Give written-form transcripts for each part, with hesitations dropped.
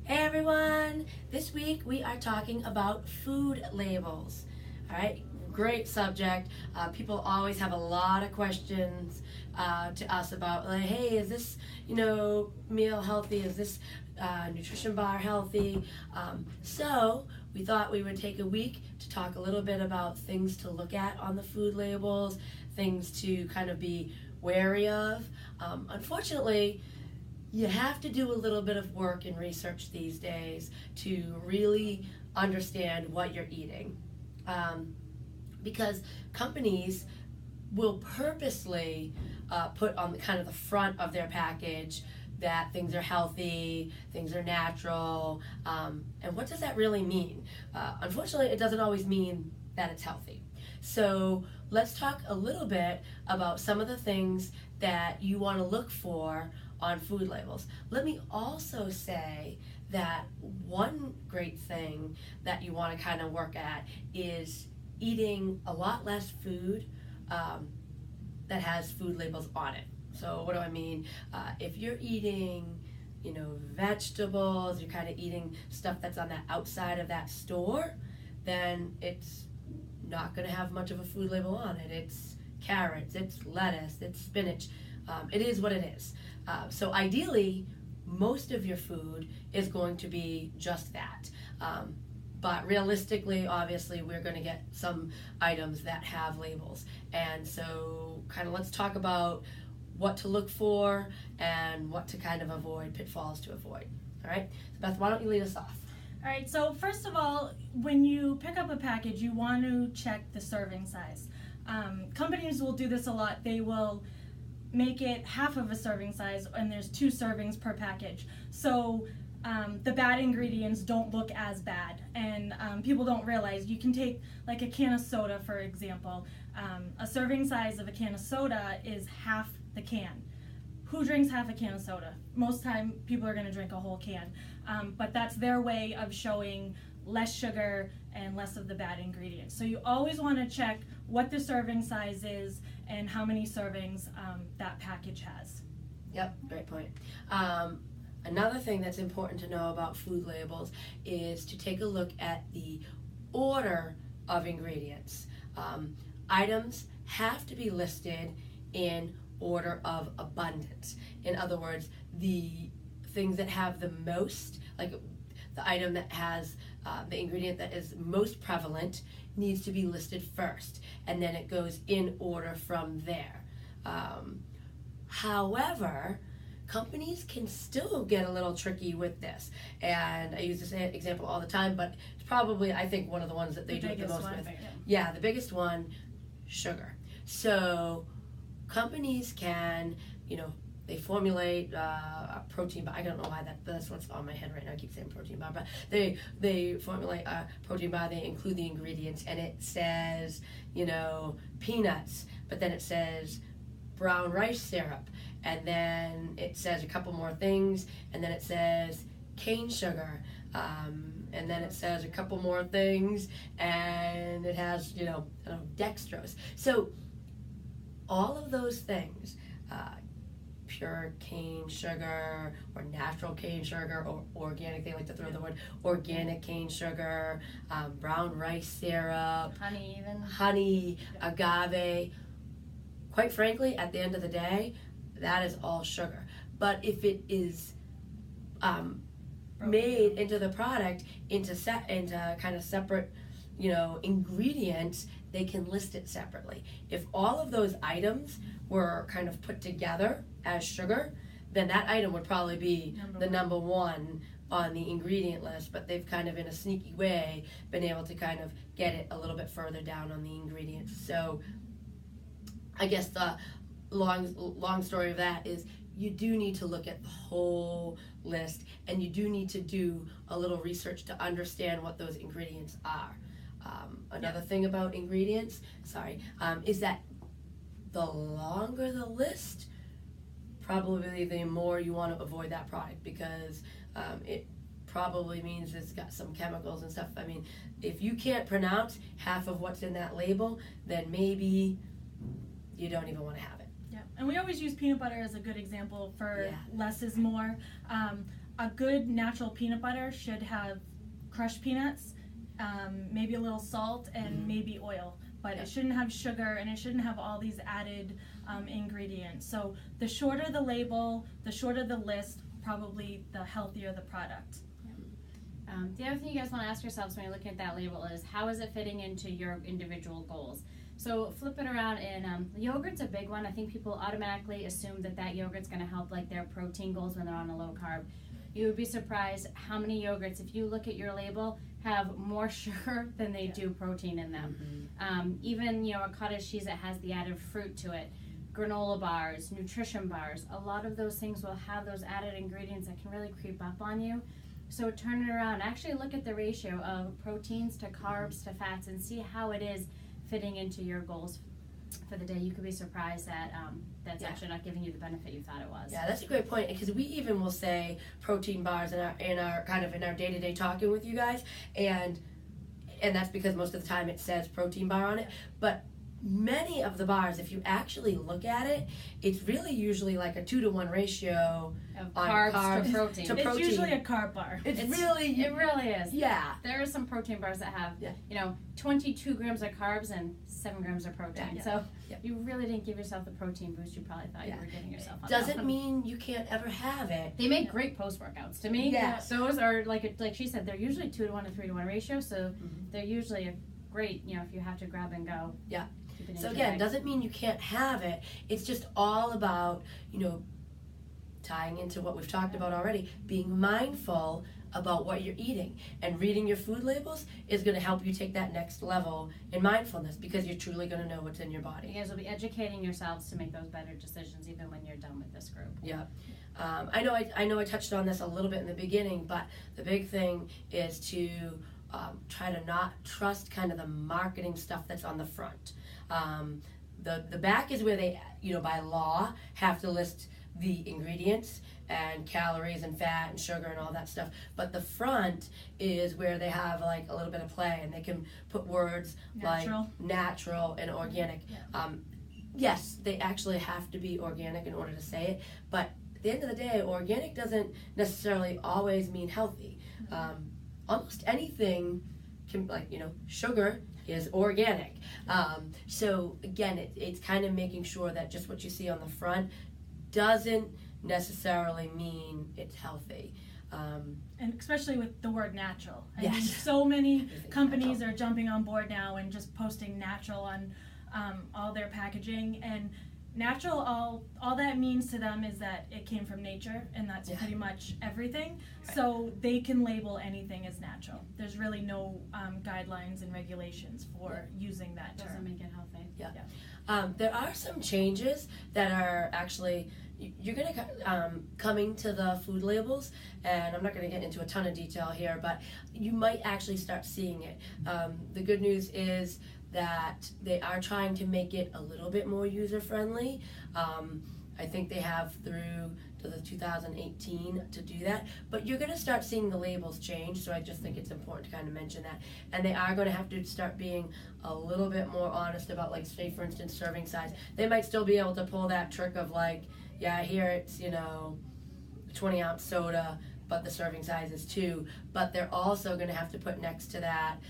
Hey everyone! This week we are talking about food labels. All right, great subject. People always have a lot of questions to us about, like, hey, is this meal healthy? Is this nutrition bar healthy? So we thought we would take a week to talk a little bit about things to look at on the food labels, things to kind of be wary of. Unfortunately, you have to do a little bit of work and research these days to really understand what you're eating. Because companies will purposely put on the kind of the front of their package that things are healthy, things are natural, and what does that really mean? Unfortunately, it doesn't always mean that it's healthy. So let's talk a little bit about some of the things that you want to look for on food labels. Let me also say that one great thing that you want to kind of work at is eating a lot less food that has food labels on it. So what do I mean? If you're eating, vegetables, you're kind of eating stuff that's on the outside of that store, then it's not going to have much of a food label on it. It's carrots, it's lettuce, it's spinach. It is what it is. So ideally, most of your food is going to be just that. But realistically, obviously, we're going to get some items that have labels. And so kind of let's talk about what to look for and what to kind of avoid, pitfalls to avoid. All right? So Beth, why don't you lead us off? All right, so first of all, when you pick up a package, you want to check the serving size. Companies will do this a lot. They will make it half of a serving size, and there's 2 servings per package. So the bad ingredients don't look as bad, and people don't realize. You can take like a can of soda, for example. A serving size of a can of soda is half the can. Who drinks half a can of soda? Most time people are going to drink a whole can, but that's their way of showing less sugar and less of the bad ingredients. So you always want to check what the serving size is and how many servings that package has. Yep, great point. Another thing that's important to know about food labels is to take a look at the order of ingredients. Items have to be listed in order of abundance. In other words, the things that have the most, like the item that has the ingredient that is most prevalent, needs to be listed first, and then it goes in order from there. However, companies can still get a little tricky with this, and I use this example all the time, but it's probably, I think, one of the ones that they do it the most with. Yeah, the biggest one, sugar. So companies can, they formulate a protein bar. I don't know why that's what's on my head right now. I keep saying protein bar, but they formulate a protein bar. They include the ingredients, and it says, peanuts, but then it says brown rice syrup, and then it says a couple more things, and then it says cane sugar, and then it says a couple more things, and it has, dextrose. So all of those things, pure cane sugar or natural cane sugar or organic, they like to throw the word organic cane sugar, brown rice syrup, honey, agave. Quite frankly, at the end of the day, that is all sugar. But if it is made into the product into kind of separate, ingredients, they can list it separately. If all of those items were kind of put together as sugar, then that item would probably be number one on the ingredient list, but they've kind of in a sneaky way been able to kind of get it a little bit further down on the ingredients. So I guess the long story of that is you do need to look at the whole list, and you do need to do a little research to understand what those ingredients are. Another thing about ingredients, is that the longer the list, probably the more you want to avoid that product, because it probably means it's got some chemicals and stuff. I mean, if you can't pronounce half of what's in that label, then maybe you don't even want to have it. Yeah, and we always use peanut butter as a good example for less is more. a good natural peanut butter should have crushed peanuts, maybe a little salt, and maybe oil. But it shouldn't have sugar, and it shouldn't have all these added ingredients. So the shorter the label, the shorter the list, probably the healthier the product. The other thing you guys want to ask yourselves when you're looking at that label is, how is it fitting into your individual goals? So flip it around, and yogurt's a big one. I think people automatically assume that yogurt's going to help like their protein goals when they're on a low carb. You would be surprised how many yogurts, if you look at your label, have more sugar than they do protein in them. Even, a cottage cheese that has the added fruit to it, granola bars, nutrition bars, a lot of those things will have those added ingredients that can really creep up on you. So turn it around. Actually look at the ratio of proteins to carbs to fats and see how it is fitting into your goals for the day. You could be surprised that that's actually not giving you the benefit you thought it was. Yeah, that's a great point, because we even will say protein bars in our day-to-day talking with you guys, and that's because most of the time it says protein bar on it. But many of the bars, if you actually look at it, it's really usually like a 2-to-1 ratio Of on carbs to protein. It's usually a carb bar. It really is. Yeah. There are some protein bars that have, 22 grams of carbs and 7 grams of protein. Yeah. So Yeah. you really didn't give yourself the protein boost you probably thought you were giving yourself. On Doesn't that one. mean you can't ever have it. They make great post-workouts. To me, Yes. those are, like she said, they're usually 2-to-1 to 3-to-1 ratio, so they're usually a great, if you have to grab and go. Yeah. Keep it in So your again, bag. doesn't mean you can't have it. It's just all about, tying into what we've talked about already, being mindful about what you're eating. And reading your food labels is going to help you take that next level in mindfulness, because you're truly going to know what's in your body. You guys will be educating yourselves to make those better decisions even when you're done with this group. Yeah. I know I touched on this a little bit in the beginning, but the big thing is to try to not trust kind of the marketing stuff that's on the front. The back is where they, by law, have to list the ingredients and calories and fat and sugar and all that stuff. But the front is where they have like a little bit of play, and they can put words like natural and organic. Yeah. Yes, they actually have to be organic in order to say it, but at the end of the day, organic doesn't necessarily always mean healthy. Almost anything can, sugar is organic. So again, it's kind of making sure that just what you see on the front doesn't necessarily mean it's healthy. And especially with the word natural. I Yes. mean, so many Everything's companies natural. are jumping on board now and just posting natural on all their packaging. And natural, all that means to them is that it came from nature, and that's Yeah. pretty much everything. Right. So they can label anything as natural. There's really no guidelines and regulations for using that Doesn't term. make it healthy. There are some changes that are actually, you're going to coming to the food labels, and I'm not going to get into a ton of detail here, but you might actually start seeing it. The good news is that they are trying to make it a little bit more user friendly. I think they have through to the 2018 to do that, but you're going to start seeing the labels change, so I just think it's important to kind of mention that. And they are going to have to start being a little bit more honest about, like, say for instance, serving size. They might still be able to pull that trick of like, yeah, here it's 20-ounce soda, but the serving size is 2, but they're also going to have to put next to that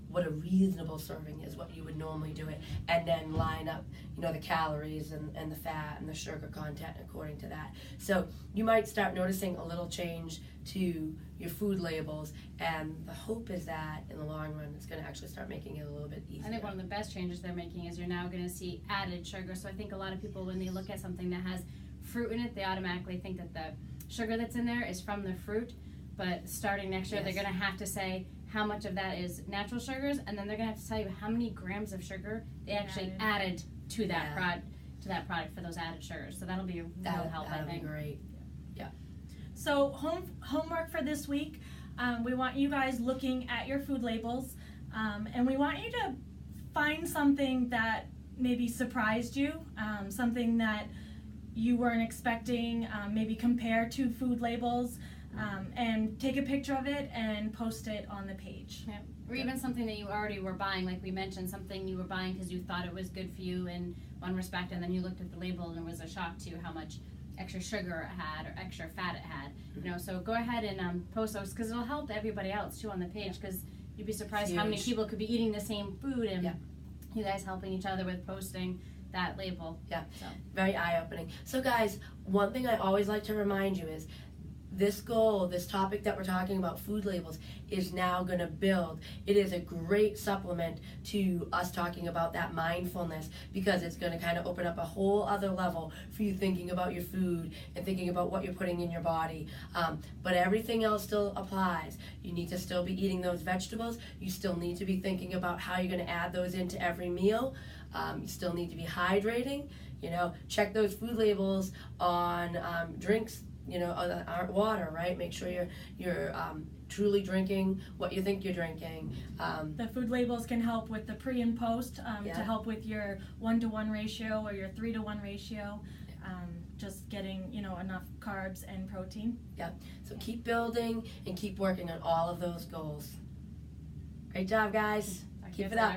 what a reasonable serving is, what you would normally do it, and then line up the calories and the fat and the sugar content according to that. So you might start noticing a little change to your food labels, and the hope is that in the long run it's going to actually start making it a little bit easier. I think one of the best changes they're making is you're now going to see added sugar. So I think a lot of people, when they look at something that has fruit in it, they automatically think that the sugar that's in there is from the fruit. But starting next year, Yes. they're going to have to say how much of that is natural sugars, and then they're going to have to tell you how many grams of sugar they actually added to that product for those added sugars. So that'll be a real help, I That'll think. be great. So homework for this week, we want you guys looking at your food labels, and we want you to find something that maybe surprised you, something that you weren't expecting, maybe compare two food labels, and take a picture of it and post it on the page. Yeah. Or even something that you already were buying, like we mentioned, something you were buying because you thought it was good for you in one respect, and then you looked at the label and it was a shock to you how much extra sugar it had or extra fat it had. You know, so go ahead and post those because it'll help everybody else too on the page because you'd be surprised how many people could be eating the same food and you guys helping each other with posting that label. Yeah, so. Very eye-opening. So guys, one thing I always like to remind you is this goal, this topic that we're talking about, food labels, is now going to build. It is a great supplement to us talking about that mindfulness because it's going to kind of open up a whole other level for you thinking about your food and thinking about what you're putting in your body. But everything else still applies. You need to still be eating those vegetables. You still need to be thinking about how you're going to add those into every meal. You still need to be hydrating. You know, check those food labels on drinks. You know, our water, right? Make sure you're truly drinking what you think you're drinking. The food labels can help with the pre and post to help with your 1-to-1 ratio or your 3-to-1 ratio. Just getting, you know, enough carbs and protein. Yeah. So keep building and keep working on all of those goals. Great job, guys. Keep it up.